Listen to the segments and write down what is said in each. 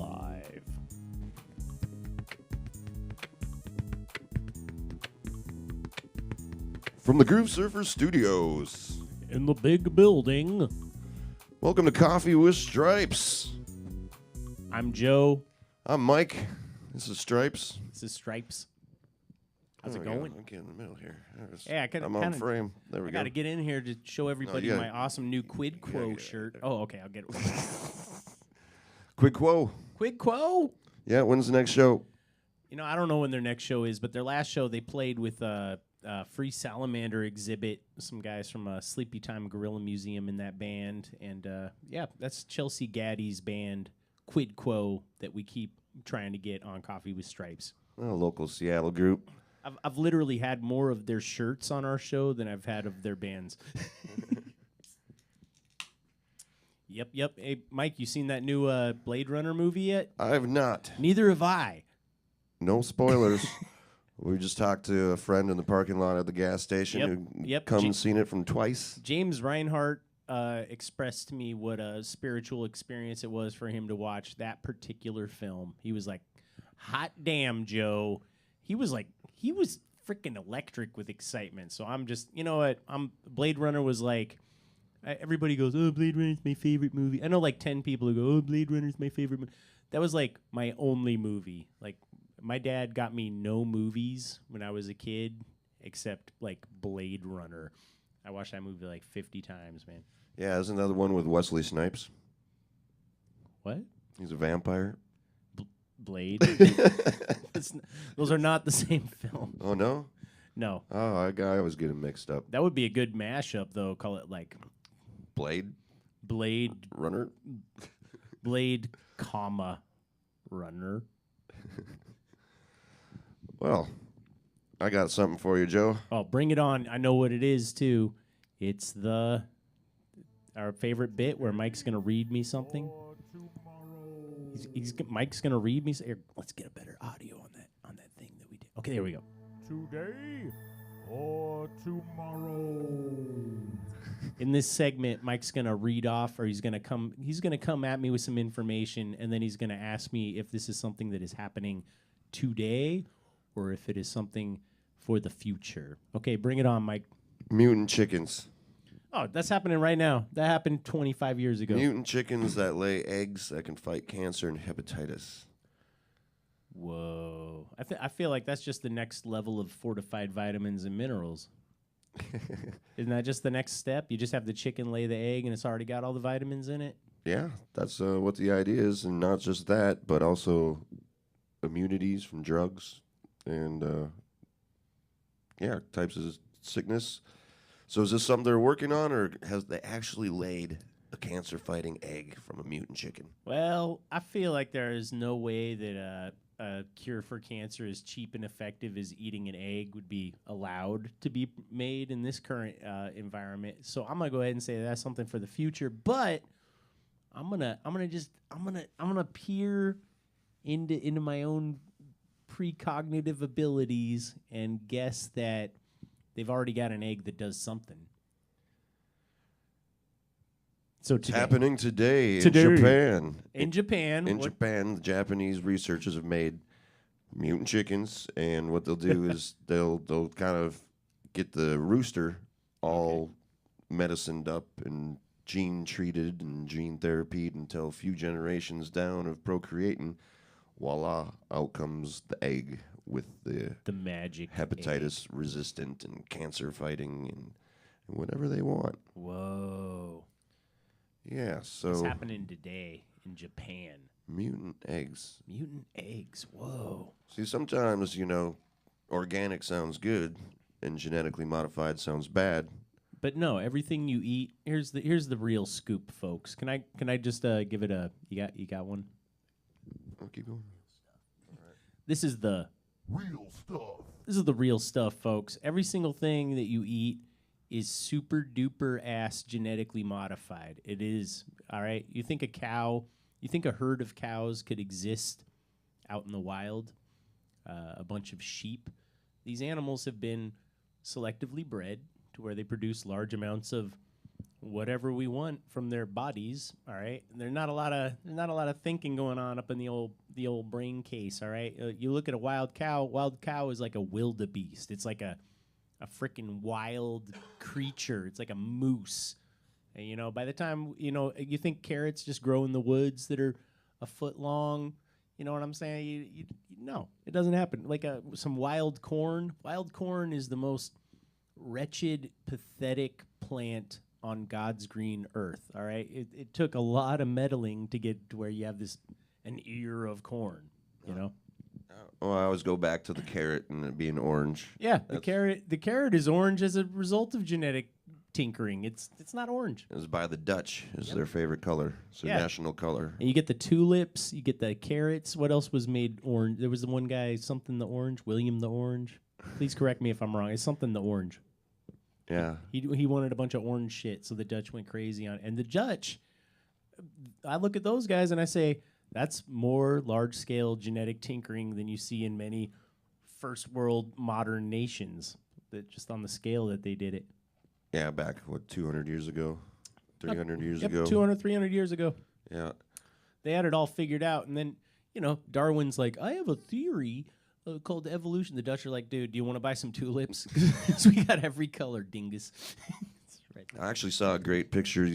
live. From the Groove Surfer Studios. In the big building. Welcome to Coffee with Stripes. I'm Joe. I'm Mike. This is Stripes. This is Stripes. How's There it we go. going? I'm getting in the middle here. Yeah, I I'm on frame. There we I go. got to get in here to show everybody yeah. my awesome new Quid Quo shirt. Oh, okay, I'll get it. Quid quo. Quid Quo? Yeah, when's the next show? You know, I don't know when their next show is, but their last show they played with a free salamander exhibit. Some guys from Sleepy Time Gorilla Museum in that band. And, yeah, that's Chelsea Gaddy's band, Quid Quo, that we keep trying to get on Coffee with Stripes. A local Seattle group. I've literally had more of their shirts on our show than I've had of their bands. Yep. Hey, Mike, you seen that new Blade Runner movie yet? I have not. Neither have I. No spoilers. We just talked to a friend in the parking lot at the gas station who come and seen it from twice. James Reinhardt expressed to me what a spiritual experience it was for him to watch that particular film. He was like, hot damn, Joe. He was freaking electric with excitement. So I'm just, you know what? Blade Runner was like, everybody goes, oh, Blade Runner's my favorite movie. I know like 10 people who go, oh, Blade Runner's my favorite movie. That was like my only movie. Like, my dad got me no movies when I was a kid except like Blade Runner. I watched that movie like 50 times, man. Yeah, isn't that the one with Wesley Snipes? What? He's a vampire. Blade? Those are not the same film. Oh, no? No. Oh, I was getting mixed up. That would be a good mashup, though. Call it like Blade Runner? Blade, comma, Runner. Well, I got something for you, Joe. Oh, bring it on. I know what it is, too. It's our favorite bit where Mike's going to read me something. Mike's going to read me. Here, let's get a better audio on that thing that we did. Okay, there we go. Today or tomorrow. In this segment, Mike's going to read off, or he's going to come at me with some information, and then he's going to ask me if this is something that is happening today or if it is something for the future. Okay, bring it on, Mike. Mutant chickens. Oh, that's happening right now. That happened 25 years ago. Mutant chickens that lay eggs that can fight cancer and hepatitis. Whoa. I feel like that's just the next level of fortified vitamins and minerals. Isn't that just the next step? You just have the chicken lay the egg and it's already got all the vitamins in it? Yeah, that's what the idea is. And not just that, but also immunities from drugs and, types of sickness. So is this something they're working on, or has they actually laid a cancer-fighting egg from a mutant chicken? Well, I feel like there is no way that a cure for cancer as cheap and effective as eating an egg would be allowed to be made in this current environment. So I'm gonna go ahead and say that's something for the future. But I'm gonna peer into my own precognitive abilities and guess that they've already got an egg that does something. So It's happening today in Japan. In Japan. In Japan, the Japanese researchers have made mutant chickens, and what they'll do is they'll kind of get the rooster all medicined up and gene treated and gene therapied until a few generations down of procreating. Voila, out comes the egg with the magic hepatitis resistant and cancer fighting and whatever they want. Whoa. Yeah, so it's happening today in Japan. Mutant eggs. Mutant eggs. Whoa. See, sometimes, organic sounds good and genetically modified sounds bad. But no, everything you eat, here's the real scoop, folks. Can I just give it a you got one? Oh, keep going. This is the Real stuff. This is the real stuff, folks. Every single thing that you eat is super duper ass genetically modified. It is, all right? You think a herd of cows could exist out in the wild? A bunch of sheep. These animals have been selectively bred to where they produce large amounts of whatever we want from their bodies. All right, there's not a lot of thinking going on up in the old brain case. All right, you look at a wild cow. Wild cow is like a wildebeest. It's like a freaking wild creature. It's like a moose. And, you know, by the time you think carrots just grow in the woods that are a foot long. You know what I'm saying? No, it doesn't happen. Like some wild corn. Wild corn is the most wretched, pathetic plant on God's green earth. All right, it took a lot of meddling to get to where you have an ear of corn. You know. Well, I always go back to the carrot and it being orange. Yeah, the carrot is orange as a result of genetic tinkering. It's not orange. It was by the Dutch. It's their favorite color. It's their national color. And you get the tulips, you get the carrots. What else was made orange? There was the one guy, something the orange, William the Orange. Please correct me if I'm wrong. It's something the orange. Yeah. He wanted a bunch of orange shit, so the Dutch went crazy on it. And the Dutch, I look at those guys and I say, that's more large-scale genetic tinkering than you see in many first-world modern nations, that just on the scale that they did it. Yeah, back, 200 years ago? 300 years Yep, ago? 200, 300 years ago. Yeah. They had it all figured out. And then, Darwin's like, I have a theory called evolution. The Dutch are like, dude, do you want to buy some tulips? Because we got every color, dingus. Right. I actually saw a great picture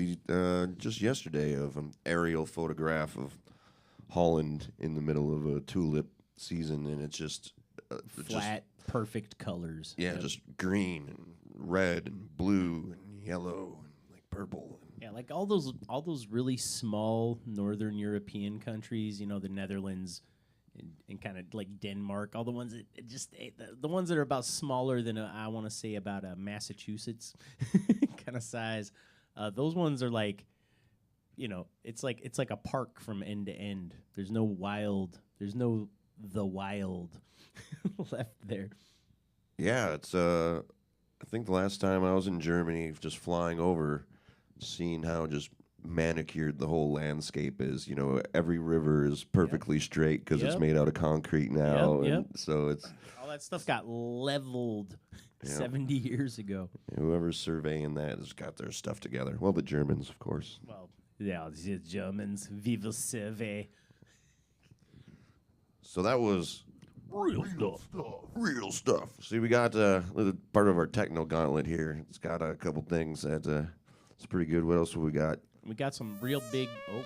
just yesterday of an aerial photograph of Holland in the middle of a tulip season, and it's just flat, perfect colors. Yeah, just green and red and blue and yellow and like purple. Yeah, like all those really small northern European countries, the Netherlands and kind of like Denmark, all the ones that the ones that are about smaller than I want to say about Massachusetts kind of size. Those ones are like, it's like a park from end to end. There's no the wild left there. Yeah, it's I think the last time I was in Germany, just flying over, seeing how just manicured the whole landscape is. Every river is perfectly straight because it's made out of concrete now. Yep. So it's all that stuff got leveled 70 years ago. Whoever's surveying that has got their stuff together. Well, the Germans, of course. Well, yeah, the Germans. We will survey. So that was Real stuff. real stuff. See, we got part of our techno gauntlet here. It's got a couple things that it's pretty good. What else have we got? We got some real big. Oh,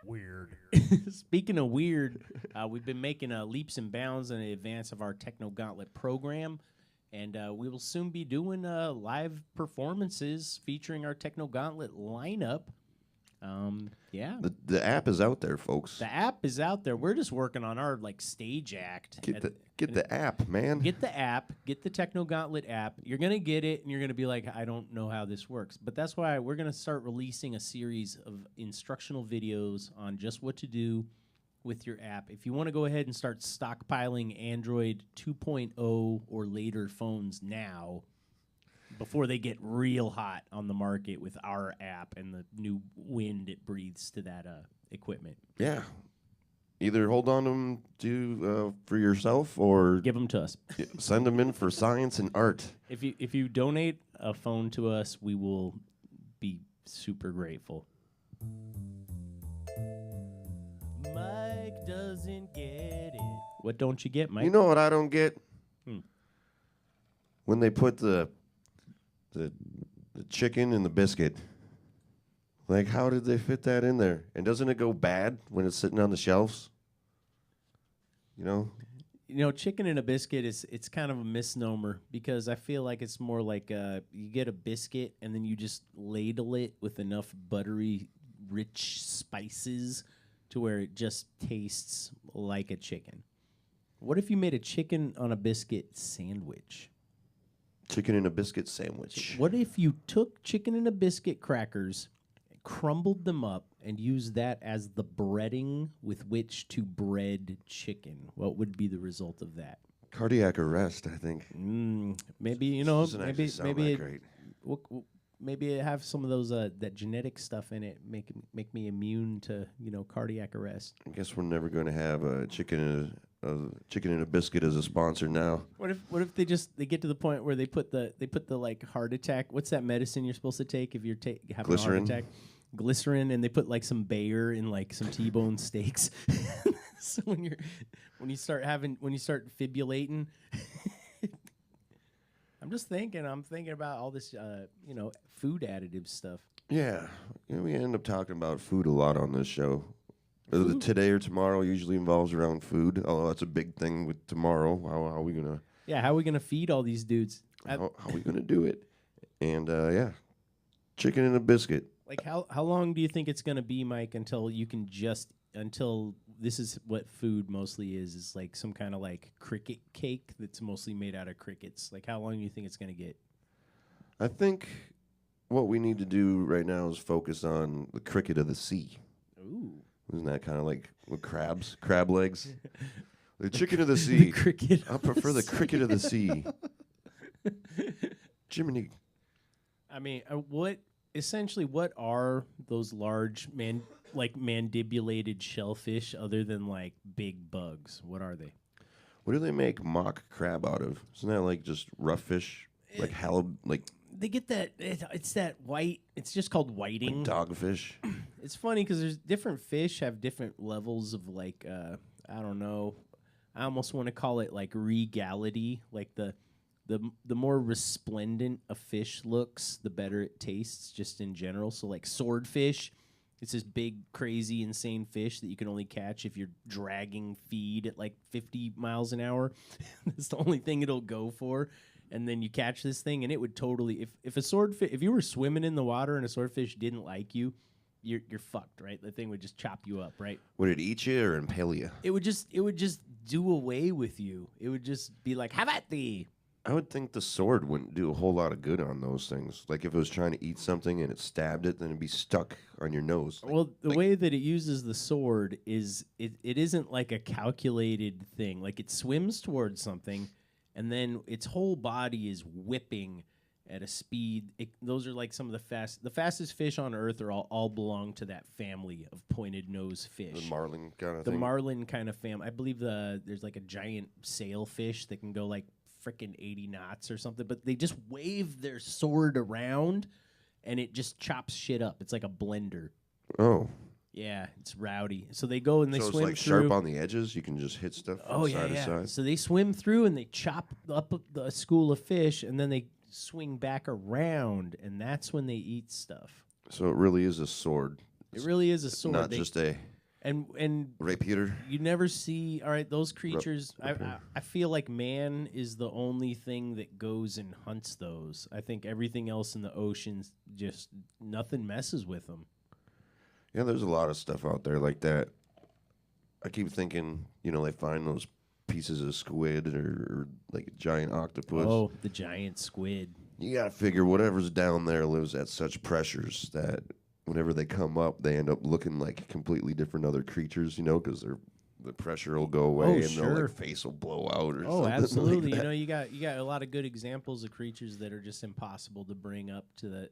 Weird. speaking of weird, we've been making leaps and bounds in advance of our techno gauntlet program, and we will soon be doing live performances featuring our techno gauntlet lineup. Yeah. The app is out there, folks. The app is out there. We're just working on our stage act. Get the app, man. Get the app. Get the Techno Gauntlet app. You're gonna get it, and you're gonna be like, I don't know how this works. But that's why we're gonna start releasing a series of instructional videos on just what to do with your app. If you want to go ahead and start stockpiling Android 2.0 or later phones now, before they get real hot on the market with our app and the new wind it breathes to that equipment. Yeah. Either hold on to them for yourself or Give them to us. send them in for science and art. If you donate a phone to us, we will be super grateful. Mike doesn't get it. What don't you get, Mike? You know what I don't get? Hmm. When they put the chicken in the biscuit. Like, how did they fit that in there? And doesn't it go bad when it's sitting on the shelves? Chicken in a biscuit it's kind of a misnomer because I feel like it's more like you get a biscuit and then you just ladle it with enough buttery, rich spices to where it just tastes like a chicken. What if you made a chicken on a biscuit sandwich? Chicken in a biscuit sandwich. What if you took chicken and a biscuit crackers, crumbled them up, and used that as the breading with which to bread chicken? What would be the result of that? Cardiac arrest, I think. Maybe Doesn't actually maybe sound maybe that great. maybe have some of those that genetic stuff in it, make me immune to cardiac arrest. I guess we're never going to have a chicken and a biscuit as a sponsor now. What if they get to the point where they put the like heart attack? What's that medicine you're supposed to take if you're having Glycerin? a heart attack? Glycerin, and they put like some Bayer in like some T-bone steaks. So when you start fibulating, I'm thinking about all this food additive stuff. Yeah, we end up talking about food a lot on this show. Food. Today or tomorrow usually involves around food. Although that's a big thing with tomorrow. How are we gonna? Yeah, how are we gonna feed all these dudes? How are we gonna do it? And chicken and a biscuit. Like how long do you think it's gonna be, Mike, until this is what food mostly is like some kind of like cricket cake that's mostly made out of crickets? Like how long do you think it's gonna get? I think what we need to do right now is focus on the cricket of the sea. Ooh. Isn't that kind of like with crab legs? The chicken of the The sea. cricket. I prefer the cricket of the sea. Jiminy. I mean, what are those large mandibulated shellfish other than like big bugs? What are they? What do they make mock crab out of? Isn't that like just rough fish? Like They get that. It's that white. It's just called whiting. dogfish? It's funny because there's different fish have different levels of like I don't know. I almost want to call it like regality. Like the more resplendent a fish looks, the better it tastes. Just in general. So like swordfish, it's this big, crazy, insane fish that you can only catch if you're dragging feed at like 50 miles an hour. That's the only thing it'll go for. And then you catch this thing, and it would totally if you were swimming in the water and a swordfish didn't like you, you're fucked, right? The thing would just chop you up, right? Would it eat you or impale you? It would just do away with you. It would just be like, "Have at thee." I would think the sword wouldn't do a whole lot of good on those things. Like if it was trying to eat something and it stabbed it, then it'd be stuck on your nose. Well, the way that it uses the sword is it isn't like a calculated thing. Like it swims towards something, and then its whole body is whipping at a speed. Those are like some of the fastest fish on Earth are all belong to that family of pointed nose fish. The marlin kind of The thing. marlin kind of family. I believe there's like a giant sailfish that can go like freaking 80 knots or something, but they just wave their sword around and it just chops shit up. It's like a blender. Oh. Yeah, it's rowdy. So they go and they So swim it's like through. sharp on the edges. You can just hit stuff from side to side. So they swim through and they chop up the school of fish and then they swing back around, and that's when they eat stuff. So it really is a sword. It really is a sword. Not just a and rapier. you never see. All right, those creatures. I feel like man is the only thing that goes and hunts those. I think everything else in the oceans just nothing messes with them. Yeah, there's a lot of stuff out there like that. I keep thinking, they find those pieces of squid or like a giant octopus. Oh, the giant squid. You got to figure whatever's down there lives at such pressures that whenever they come up, they end up looking like completely different other creatures, because the pressure will go away and their face will blow out or something. Absolutely. Like that. You got a lot of good examples of creatures that are just impossible to bring up to the,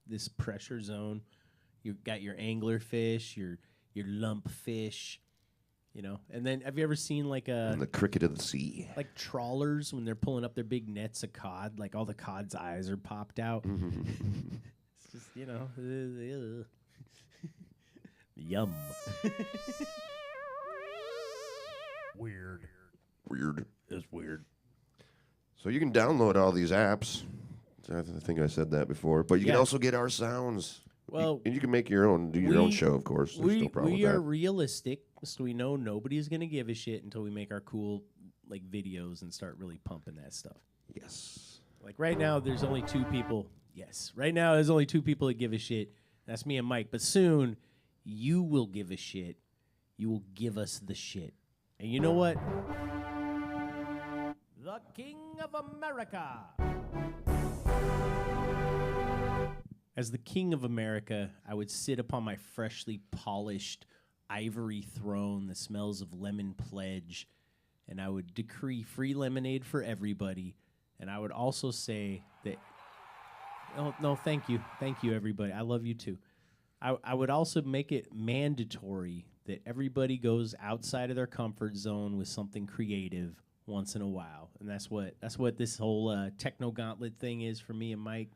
this pressure zone. You got your anglerfish, your lumpfish, and then have you ever seen And the cricket of the sea. like trawlers when they're pulling up their big nets of cod, like all the cod's eyes are popped out? It's just, yum. Weird. Weird. It's weird. So you can download all these apps. I think I said that before. But you can Yeah. also get our sounds. Well, And you can make your own, do your own show, of course. There's no problem we with are that. realistic, so we know nobody's gonna give a shit until we make our cool like videos and start really pumping that stuff. Yes. Like right now, there's only two people. Yes, right now there's only two people that give a shit. That's me and Mike. But soon, you will give a shit. You will give us the shit. And you know what? The King of America. As the King of America, I would sit upon my freshly polished ivory throne that smells of lemon pledge, and I would decree free lemonade for everybody. And I would also say that Oh, no, thank you. Thank you, everybody. I love you too. I would also make it mandatory that everybody goes outside of their comfort zone with something creative once in a while. And that's what this whole techno gauntlet thing is for me and Mike.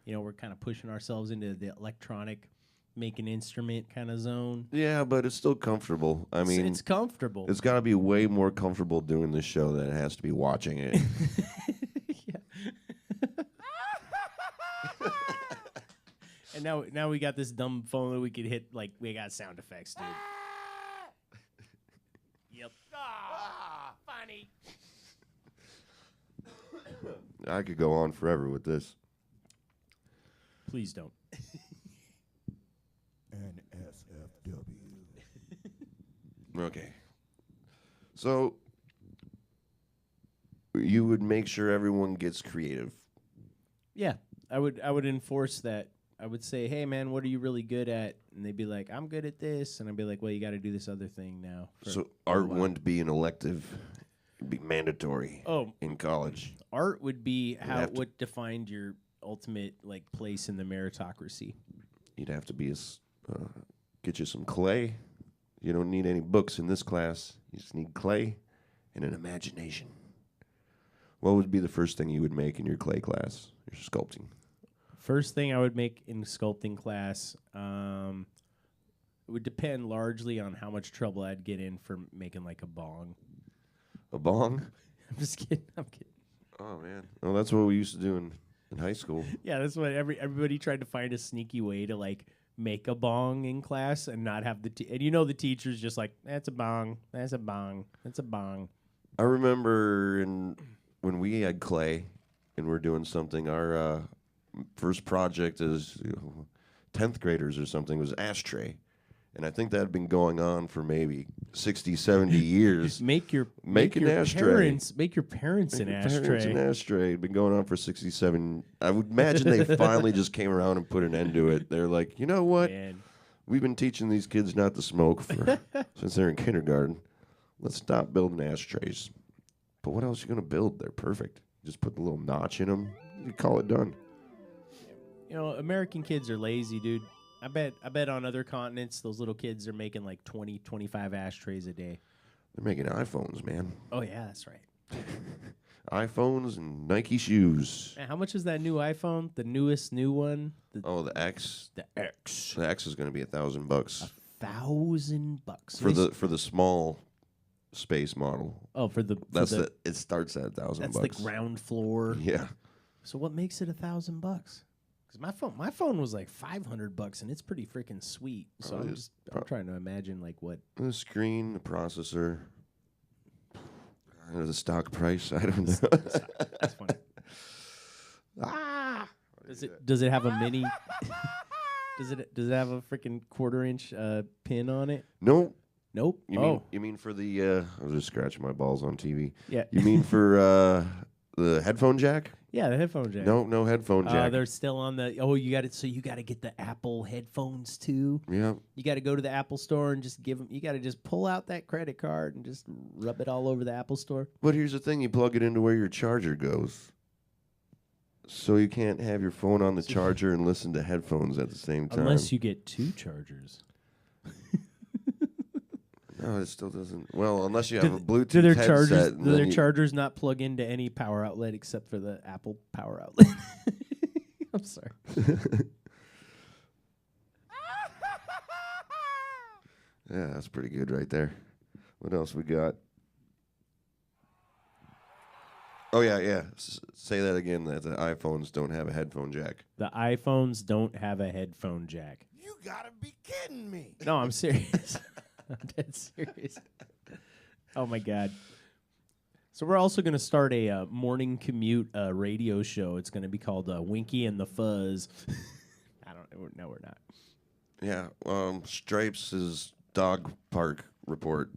You know, we're kind of pushing ourselves into the electronic make an instrument kind of zone. Yeah, but it's still comfortable. I mean, It's comfortable. it's got to be way more comfortable doing this show than it has to be watching it. And now we got this dumb phone that we could hit, like, we got sound effects, dude. Yep. Funny. I could go on forever with this. Please don't. NSFW. Okay. So you would make sure everyone gets creative. Yeah, I would enforce that. I would say, hey, man, what are you really good at? And they'd be like, I'm good at this. And I'd be like, well, you got to do this other thing now. So art wouldn't be an elective. It'd be mandatory in college. Art would be have to- what defined your ultimate, like, place in the meritocracy. You'd have to be get you some clay. You don't need any books in this class. You just need clay and an imagination. What would be the first thing you would make in your clay class, your sculpting? First thing I would make in sculpting class, it would depend largely on how much trouble I'd get in for making like a bong. A bong? I'm just kidding. I'm kidding. Oh, man. Well, that's what we used to do in high school. Yeah, that's what everybody tried to find a sneaky way to like make a bong in class and not have and you know the teacher's just like, that's a bong, that's a bong, that's a bong. I remember when we had clay and we're doing something, our first project as 10th graders or something was ashtray. And I think that had been going on for maybe 60, 70 years. Make your ashtray. parents make your parents an ashtray. Parents an ashtray. It'd been going on for 67. I would imagine they finally just came around and put an end to it. They're like, you know what? Man. We've been teaching these kids not to smoke since they're in kindergarten. Let's stop building ashtrays. But what else are you going to build? They're perfect. Just put the little notch in them. You call it done. You know, American kids are lazy, dude. I bet on other continents, those little kids are making like 20, 25 ashtrays a day. They're making iPhones, man. Oh, yeah, that's right. iPhones and Nike shoes. Man, how much is that new iPhone? The newest new one? The X. The X. The X is going to be $1,000 $1,000 for the small space model. Oh, It starts at $1,000. That's the ground floor. Yeah. So what makes it $1,000? Because my phone was like $500 and it's pretty freaking sweet. So I'm trying to imagine like what The screen, the processor, the stock price. I don't know. that's funny. Does it have a mini? Does it have a freaking 1/4-inch pin on it? Nope. Nope. You mean for the? I was just scratching my balls on TV. Yeah. You mean for the headphone jack? Yeah, the headphone jack. No headphone jack. They're still on the. Oh, you got it. So you got to get the Apple headphones too. Yeah. You got to go to the Apple store and just give them. You got to just pull out that credit card and just rub it all over the Apple store. But here's the thing: you plug it into where your charger goes, so you can't have your phone on the charger and listen to headphones at the same time. Unless you get 2 chargers. No, it still doesn't. Well, unless you have a Bluetooth Do their headset. chargers? and Do then their you- chargers not plug into any power outlet except for the Apple power outlet? I'm sorry. Yeah, that's pretty good right there. What else we got? Oh, yeah. Say that again, that the iPhones don't have a headphone jack. The iPhones don't have a headphone jack. You gotta be kidding me. No, I'm serious. I'm dead serious. Oh my god. So we're also going to start a morning commute radio show. It's going to be called Winky and the Fuzz. I don't know. No, we're not. Yeah, Stripes' dog park report.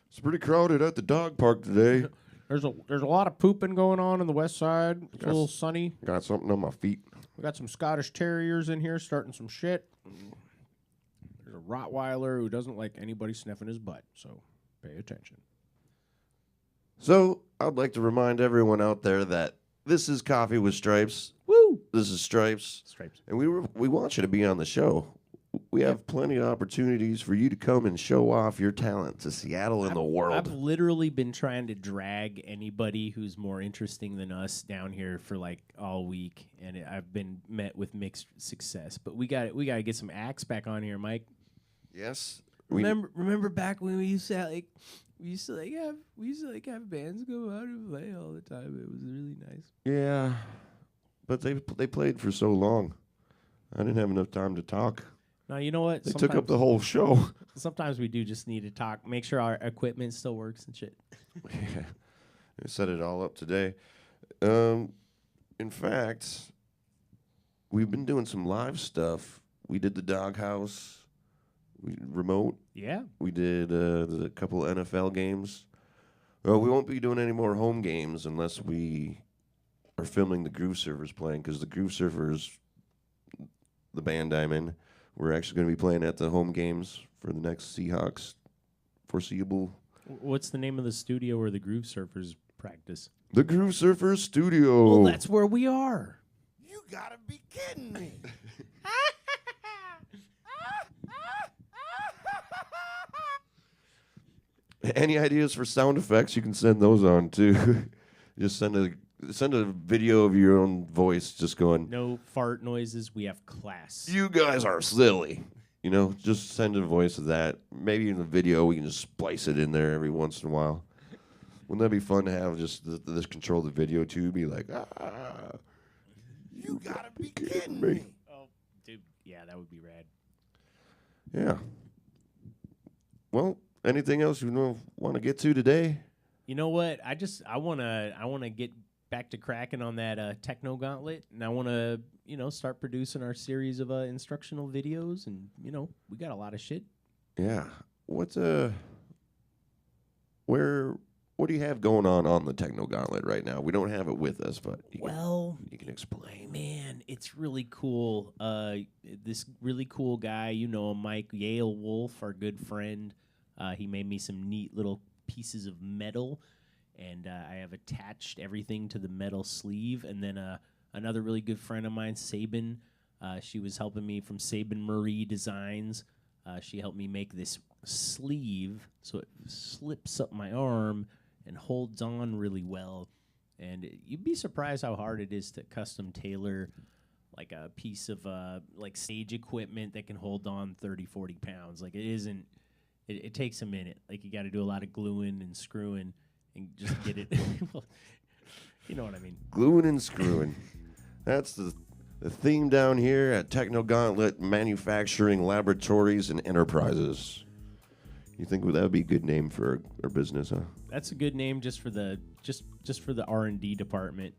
It's pretty crowded at the dog park today. There's a lot of pooping going on the west side. It's a little sunny. Got something on my feet. We got some Scottish Terriers in here starting some shit. There's a Rottweiler who doesn't like anybody sniffing his butt, so pay attention. So, I'd like to remind everyone out there that this is Coffee with Stripes. Woo! This is Stripes. Stripes. And we want you to be on the show. We have plenty of opportunities for you to come and show off your talent to Seattle and the world. I've literally been trying to drag anybody who's more interesting than us down here for like all week, and I've been met with mixed success. But we got to get some acts back on here, Mike. Yes. Remember back when we used to have bands go out and play all the time. It was really nice. Yeah, but they played for so long. I didn't have enough time to talk. Now, you know what? They took up the whole show. Sometimes we do just need to talk, make sure our equipment still works and shit. Yeah, I set it all up today. In fact, we've been doing some live stuff. We did the Doghouse remote. Yeah. We did a couple NFL games. Well, we won't be doing any more home games unless we are filming the Groove Surfers playing, because the Groove Surfers, the band I'm in, we're actually going to be playing at the home games for the next Seahawks foreseeable. What's the name of the studio where the Groove Surfers practice? The Groove Surfers Studio. Well, that's where we are. You gotta be kidding me. Any ideas for sound effects? You can send those on too. Just send a video of your own voice just going, No fart noises. We have class. "You guys are silly." You know, just send a voice of that. Maybe in the video we can just splice it in there every once in a while. Wouldn't that be fun to have just this control the video too? Be like, You gotta be kidding me. Oh, dude. Yeah, that would be rad. yeah. Well, anything else you want to get to today? You know what? I wanna get back to cracking on that techno gauntlet, and I wanna start producing our series of instructional videos, and we got a lot of shit. Yeah. What do you have going on the Techno Gauntlet right now? We don't have it with us, but you can explain. Man, it's really cool. This really cool guy, Mike Yale Wolf, our good friend. He made me some neat little pieces of metal, and I have attached everything to the metal sleeve. And then another really good friend of mine, Sabin, she was helping me from Sabin Marie Designs. She helped me make this sleeve so it slips up my arm and holds on really well. And you'd be surprised how hard it is to custom tailor like a piece of like stage equipment that can hold on 30, 40 pounds. Like it takes a minute. Like you got to do a lot of gluing and screwing and just get it. Well, you know what I mean. Gluing and screwing. That's the theme down here at Techno Gauntlet Manufacturing Laboratories and Enterprises. You think that would be a good name for our business, huh? That's a good name just for the R&D department.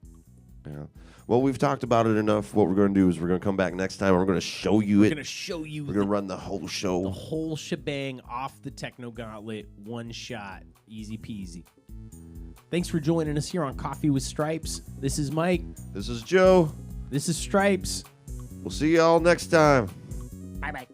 Yeah. Well, we've talked about it enough. What we're going to do is we're going to come back next time and we're going to show you We're it. going to show you We're going to run the whole show. the whole shebang off the Techno Gauntlet, one shot, easy peasy. Thanks for joining us here on Coffee with Stripes. This is Mike. This is Joe. This is Stripes. We'll see y'all next time. Bye-bye.